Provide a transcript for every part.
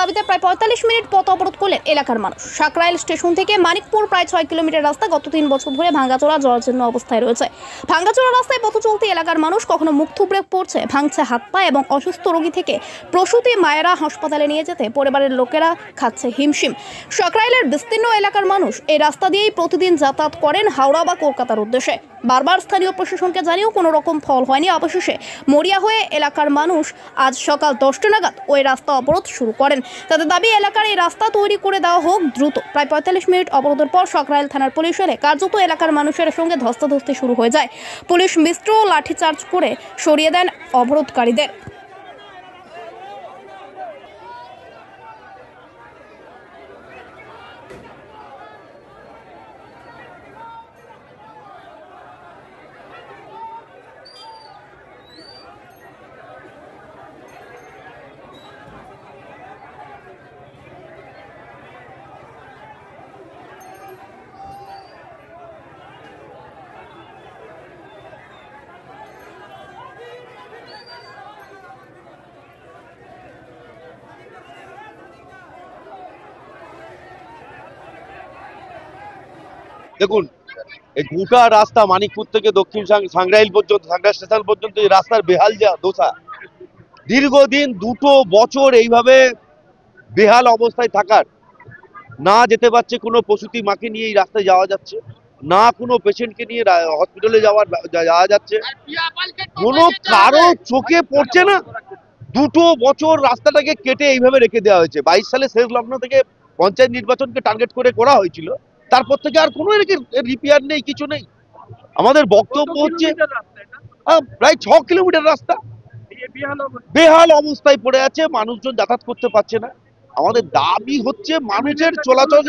দাবিতে প্রায় ৪৫ মিনিট পথ অবরোধ করলেন এলাকার মানুষ। সাকরাইল স্টেশন থেকে মানিকপুর প্রায় ৬ কিলোমিটার রাস্তা গত ৩ বছর ধরে ভাঙাচোরা জরাজীর্ণ অবস্থায় রয়েছে। ভাঙাচোরা রাস্তায় পথ চলতে এলাকার মানুষ কখনো মুখ থুবড়ে পড়ছে, ভাঙছে হাত পা এবং অসুস্থ রোগী থেকে প্রসূতি মায়েরা হাসপাতালে নিয়ে যেতে পরিবারের লোকেরা খাচ্ছে হিমশিম। সাকরাইলের বিস্তীর্ণ এলাকার মানুষ এই রাস্তা দিয়েই প্রতিদিন যাতায়াত করেন হাওড়া বা কলকাতার উদ্দেশ্যে। বারবার স্থানীয় প্রশাসনকে জানিয়েও কোনো রকম ফল হয়নি। অবশেষে মরিয়া হয়ে এলাকার মানুষ আজ সকাল 10টা নাগাদ ওই রাস্তা অবরোধ শুরু করেন। তাদের দাবি এলাকার এই রাস্তা তৈরি করে দেওয়া হোক দ্রুত। প্রায় ৪৫ মিনিট অবরোধের পর সাকরাইল থানার পুলিশ এলে কার্যত এলাকার মানুষের সঙ্গে ধস্তাধস্তি শুরু হয়ে যায়। পুলিশ মিশ্র লাঠিচার্জ করে সরিয়ে দেন অবরোধকারীদের। দেখুন, এই গোটা রাস্তা মানিকপুর থেকে দক্ষিণ সাকরাইল পর্যন্ত, সাকরাইল স্টেশন পর্যন্ত এই রাস্তার বেহাল যা দশা। দীর্ঘদিন 2 বছর এইভাবে বেহাল অবস্থায় থাকার, না যেতে পারছে কোনো প্রসূতি মাকে নিয়ে এই রাস্তায় যাওয়া যাচ্ছে, না কোনো পেশেন্টকে নিয়ে হসপিটালে যাওয়া যাচ্ছে, কোনো কারো চোখে পড়ছে না। 2 বছর রাস্তাটাকে কেটে এইভাবে রেখে দেওয়া হয়েছে। 22 সালে শেষ লগ্ন থেকে পঞ্চায়েত নির্বাচনকে টার্গেট করে করা হয়েছিল, তারপর থেকে আর কোনো রিপেয়ার নেই, কিছু নেই। আমাদের বক্তব্য হচ্ছে প্রায় 6 কিলোমিটার রাস্তা বেহাল অবস্থায় পড়ে আছে, মানুষজন যাতায়াত করতে পারছে না। আমাদের দাবি হচ্ছে মানুষের চলাচল।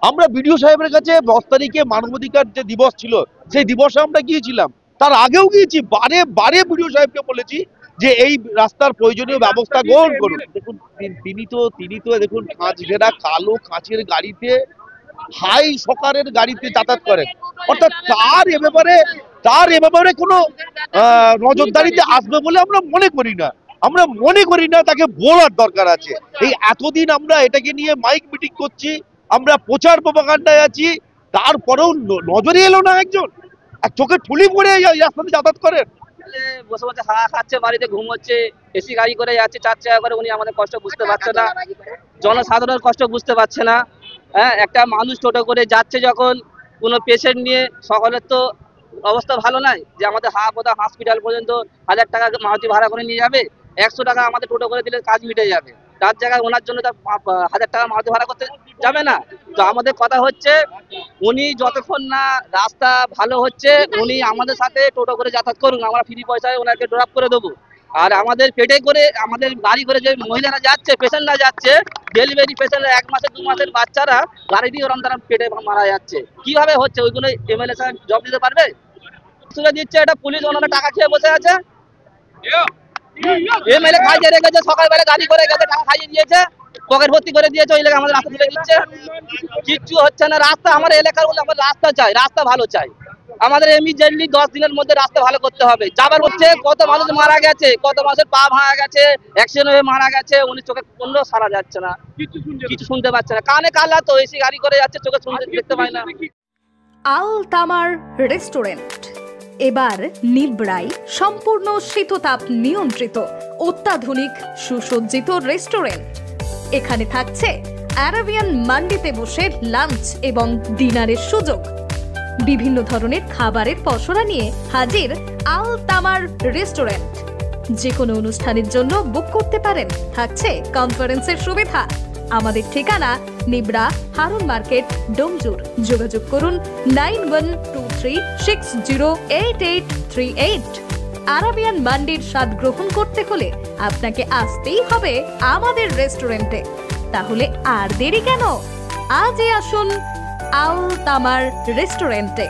আমরা বিডিও সাহেবের কাছে 10 তারিখে মানবাধিকার যে দিবস ছিল সেই দিবসে আমরা গিয়েছিলাম, তার আগেও গিয়েছি, বারে বারে বিডিও সাহেবকে বলেছি যে এই রাস্তার প্রয়োজনীয় ব্যবস্থা গ্রহণ করুন। দেখুন, তিনি তো দেখুন কাঁচ ঘেরা কালো কাঁচের গাড়িতে, হাই সকারের গাড়িতে যাতায়াত করেন, অর্থাৎ তার এ ব্যাপারে কোনো নজরদারিতে আসবে বলে আমরা মনে করি না। তাকে বলার দরকার আছে। এই এতদিন আমরা এটাকে নিয়ে মাইক মিটিং করছি, আমরা প্রচার প্রপাগান্ডায় আছি, তারপরেও নজরে এলো না একজন। আর চোখে ঠুলি পড়ে এই রাস্তাতে যাতায়াত করেন, বসে বসে হাওয়া খাচ্ছে, বাড়িতে ঘুমোচ্ছে, এসি গাড়ি করে যাচ্ছে 4 চাকা করে। উনি আমাদের কষ্ট বুঝতে পারছে না, জনসাধারণের কষ্ট বুঝতে পারছে না। হ্যাঁ, একটা মানুষ টোটো করে যাচ্ছে যখন কোনো পেশেন্ট নিয়ে, সকলের তো অবস্থা ভালো নাই যে আমাদের হাওড়া হসপিটাল পর্যন্ত 1000 টাকা মারুতি ভাড়া করে নিয়ে যাবে, 100 টাকা আমাদের টোটো করে দিলে কাজ মিটে যাবে। তার জায়গায় ওনার জন্য 1000 টাকা মারুতি ভাড়া করতে যাবে না। তো আমাদের কথা হচ্ছে, উনি যতক্ষণ না রাস্তা ভালো হচ্ছে উনি আমাদের সাথে টোটো করে যাতায়াত করুন, আমরা ফ্রি পয়সায় ওনাকে ড্রপ করে দেবো। আর আমাদের পেটে করে, আমাদের গাড়ি করে যে মহিলারা যাচ্ছে, পেশেন্টরা যাচ্ছে, ডেলিভারি পেশেন্ট 1 মাসের 2 মাসের বাচ্চারা গাড়ি দিয়ে ওরম তারা পেটে মারা যাচ্ছে। কিভাবে হচ্ছে ওইগুলো এমএলএ সাহেব জব দিতে পারবে? দিচ্ছে এটা পুলিশ, ওনারা টাকা খেয়ে বসে আছে। এমএলএ খাইয়ে রেখেছে, সকালবেলা গাড়ি করে গেছে, টাকা খাইয়ে দিয়েছে, পকেট ভর্তি করে দিয়েছে, ওই লেগে আমাদের রাস্তা তুলে দিচ্ছে। কিচ্ছু হচ্ছে না। রাস্তা আমাদের এলাকার বলে আমরা রাস্তা চাই, রাস্তা ভালো চাই। আমাদের ইমিডিয়েটলি 10 দিনের মধ্যে রাস্তা ভালো করতে হবে। যাবার হচ্ছে কত মানুষ মারা গেছে, কত মানুষের পা ভাঙা গেছে, অ্যাক্সিডেন্ট হয়ে মারা গেছে, উনি চোখে কোনো সারা যাচ্ছে না, কিছু শুনতে পাচ্ছে না। কানে কালা তো এসি গাড়ি করে যাচ্ছে, চোখে শুনতে দেখতে পায় না। আল তামার রেস্টুরেন্ট এবার নিবড়াই সম্পূর্ণ শীততাপ নিয়ন্ত্রিত অত্যাধুনিক সুসজ্জিত রেস্টুরেন্ট। এখানে থাকছে আরাবিয়ান মান্ডিতে বসে লাঞ্চ এবং ডিনারের সুযোগ। বিভিন্ন ধরনের খাবারের পসরা নিয়ে হাজির আল তামার রেস্টুরেন্ট। যে কোনো অনুষ্ঠানের জন্য বুক করতে পারেন, থাকছে কনফারেন্সের সুবিধা। আমাদের ঠিকানা নিবড়া হারুন মার্কেট, ডোমজুর। যোগাযোগ করুন 9123608838। আরাবিয়ান মান্ডির স্বাদ গ্রহণ করতে হলে আপনাকে আসতেই হবে আমাদের রেস্টুরেন্টে। তাহলে আর দেরি কেন? আজই আসুন আল তামার রেস্টুরেন্টে।